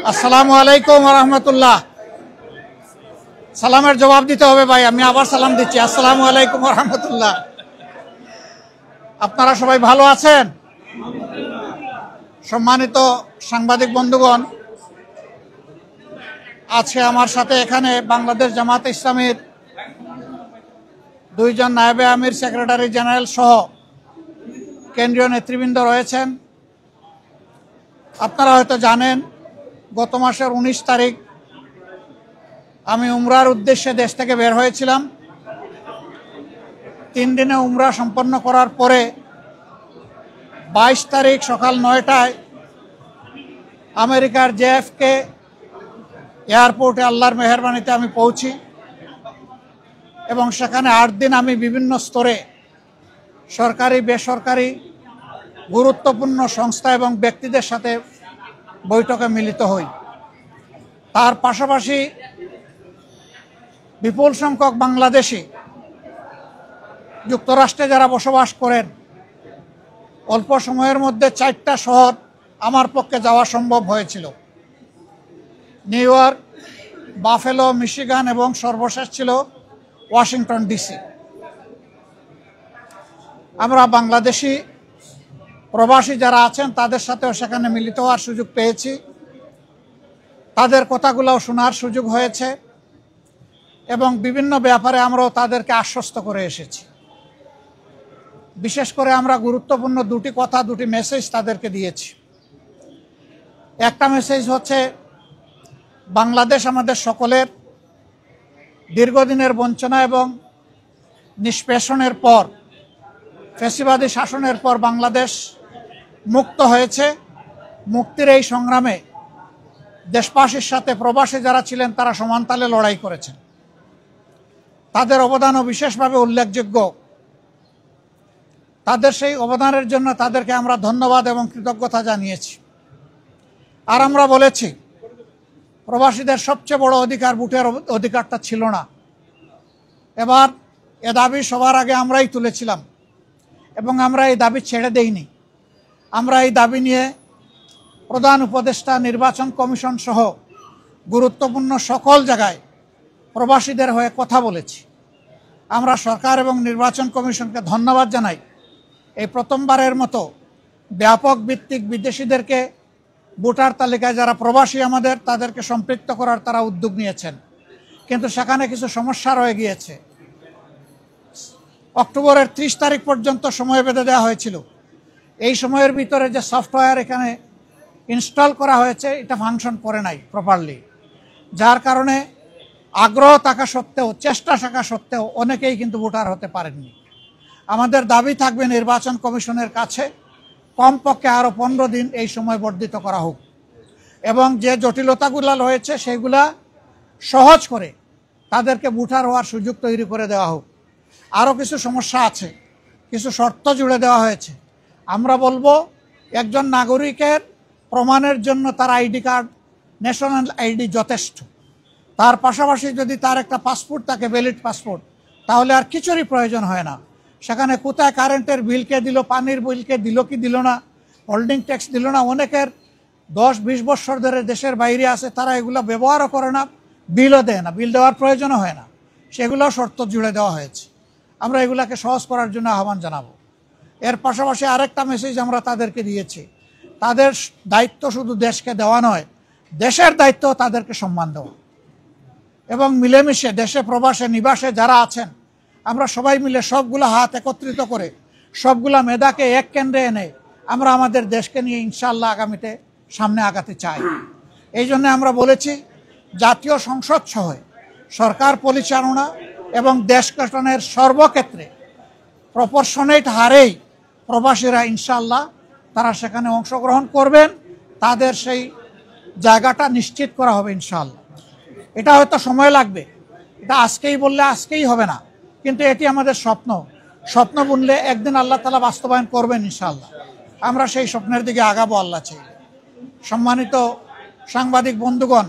আসসালামু আলাইকুম ওয়া রাহমাতুল্লাহ। সালামের জবাব দিতে হবে ভাই, আমি আবার সালাম দিচ্ছি। আসসালামু আলাইকুম ওয়া রাহমাতুল্লাহ। আপনারা সবাই ভালো আছেন? সম্মানিত সাংবাদিক বন্ধুগণ, আজকে আমার সাথে এখানে বাংলাদেশ জামায়াতে ইসলামীর দুইজন নায়েবে আমির, সেক্রেটারি জেনারেল সহ কেন্দ্রীয় নেতৃবৃন্দ রয়েছেন। আপনারা হয়তো জানেন, গত মাসের 19 তারিখ আমি উমরার উদ্দেশ্যে দেশ থেকে বের হয়েছিলাম। 3 দিনে উমরা সম্পন্ন করার পরে 22 তারিখ সকাল 9টায় আমেরিকার JFK এয়ারপোর্টে আল্লাহর মেহেরবানিতে আমি পৌঁছি এবং সেখানে 8 দিন আমি বিভিন্ন স্তরে সরকারি, বেসরকারি, গুরুত্বপূর্ণ সংস্থা এবং ব্যক্তিদের সাথে বৈঠকে মিলিত হই। তার পাশাপাশি বিপুল সংখ্যক বাংলাদেশি যুক্তরাষ্ট্রে যারা বসবাস করেন, অল্প সময়ের মধ্যে 4টা শহর আমার পক্ষে যাওয়া সম্ভব হয়েছিল: নিউ ইয়র্ক, বাফেলো, মিশিগান এবং সর্বশেষ ছিল ওয়াশিংটন DC। আমরা বাংলাদেশি প্রবাসী যারা আছেন তাদের সাথেও সেখানে মিলিত হওয়ার সুযোগ পেয়েছি, তাদের কথাগুলোও শোনার সুযোগ হয়েছে এবং বিভিন্ন ব্যাপারে আমরাও তাদেরকে আশ্বস্ত করে এসেছি। বিশেষ করে আমরা গুরুত্বপূর্ণ 2টি কথা, 2টি মেসেজ তাদেরকে দিয়েছি। একটা মেসেজ হচ্ছে, বাংলাদেশ আমাদের সকলের দীর্ঘদিনের বঞ্চনা এবং নিষ্পেষণের পর, ফ্যাসিবাদী শাসনের পর বাংলাদেশ মুক্ত হয়েছে। মুক্তির এই সংগ্রামে দেশবাসীর সাথে প্রবাসী যারা ছিলেন তারা সমানতালে লড়াই করেছেন। তাদের অবদানও বিশেষভাবে উল্লেখযোগ্য। তাদের সেই অবদানের জন্য তাদেরকে আমরা ধন্যবাদ এবং কৃতজ্ঞতা জানিয়েছি। আর আমরা বলেছি, প্রবাসীদের সবচেয়ে বড় অধিকার ভোটের অধিকারটা ছিল না। এবার এ দাবি সবার আগে আমরাই তুলেছিলাম এবং আমরা এই দাবি ছেড়ে দেইনি। আমরা এই দাবি নিয়ে প্রধান উপদেষ্টা, নির্বাচন কমিশন সহ গুরুত্বপূর্ণ সকল জায়গায় প্রবাসীদের হয়ে কথা বলেছি। আমরা সরকার এবং নির্বাচন কমিশনকে ধন্যবাদ জানাই। এই প্রথমবারের মতো ব্যাপক ভিত্তিক বিদেশিদেরকে ভোটার তালিকায় যারা প্রবাসী আমাদের, তাদেরকে সম্পৃক্ত করার তারা উদ্যোগ নিয়েছেন। কিন্তু সেখানে কিছু সমস্যা রয়ে গিয়েছে। অক্টোবরের 30 তারিখ পর্যন্ত সময় বেঁধে দেওয়া হয়েছিল। এই সময়ের ভিতরে যে সফটওয়্যার এখানে ইনস্টল করা হয়েছে, এটা ফাংশন করে নাই প্রপারলি, যার কারণে আগ্রহ থাকা সত্ত্বেও, চেষ্টা থাকা সত্ত্বেও অনেকেই কিন্তু ভোটার হতে পারেননি। আমাদের দাবি থাকবে নির্বাচন কমিশনের কাছে কমপক্ষে আরও 15 দিন এই সময় বর্ধিত করা হোক এবং যে জটিলতাগুলো রয়েছে সেগুলা সহজ করে তাদেরকে ভোটার হওয়ার সুযোগ তৈরি করে দেওয়া হোক। আরও কিছু সমস্যা আছে, কিছু শর্ত জুড়ে দেওয়া হয়েছে। আমরা বলবো, একজন নাগরিকের প্রমাণের জন্য তার আইডি কার্ড, ন্যাশনাল আইডি যথেষ্ট। তার পাশাপাশি যদি তার একটা পাসপোর্ট থাকে, ভ্যালিড পাসপোর্ট, তাহলে আর কিছুরই প্রয়োজন হয় না। সেখানে কোথায় কারেন্টের বিলকে দিল, পানির বিলকে দিল কি দিল না, হোল্ডিং ট্যাক্স দিল না, অনেকের 10-20 বছর ধরে দেশের বাইরে আছে, তারা এগুলো ব্যবহারও করে না, বিলও দেয় না, বিল দেওয়ার প্রয়োজনও হয় না। সেগুলো শর্ত জুড়ে দেওয়া হয়েছে। আমরা এগুলাকে সহজ করার জন্য আহ্বান জানাবো। এর পাশাপাশি আরেকটা মেসেজ আমরা তাদেরকে দিয়েছি, তাদের দায়িত্ব শুধু দেশকে দেওয়া নয়, দেশের দায়িত্ব তাদেরকে সম্মান দেওয়া এবং মিলেমিশে দেশে, প্রবাসে, নিবাসে যারা আছেন, আমরা সবাই মিলে সবগুলো হাত একত্রিত করে সবগুলা মেধাকে এক কেন্দ্রে এনে আমরা আমাদের দেশকে নিয়ে ইনশাআল্লাহ আগামীতে সামনে আগাতে চাই। এই জন্য আমরা বলেছি, জাতীয় সংসদ সহ সরকার পরিচালনা এবং দেশ গঠনের সর্বক্ষেত্রে প্রপোর্শনেট হারেই প্রবাসীরা ইনশাআল্লাহ তারা সেখানে অংশগ্রহণ করবেন। তাদের সেই জায়গাটা নিশ্চিত করা হবে ইনশাআল্লাহ। এটা হয়তো সময় লাগবে, এটা আজকেই বললে আজকেই হবে না, কিন্তু এটি আমাদের স্বপ্ন। স্বপ্ন বুনলে একদিন আল্লাহ তাআলা বাস্তবায়ন করবেন ইনশাআল্লাহ। আমরা সেই স্বপ্নের দিকে আগাবো আল্লাহ চাই। সম্মানিত সাংবাদিক বন্ধুগণ,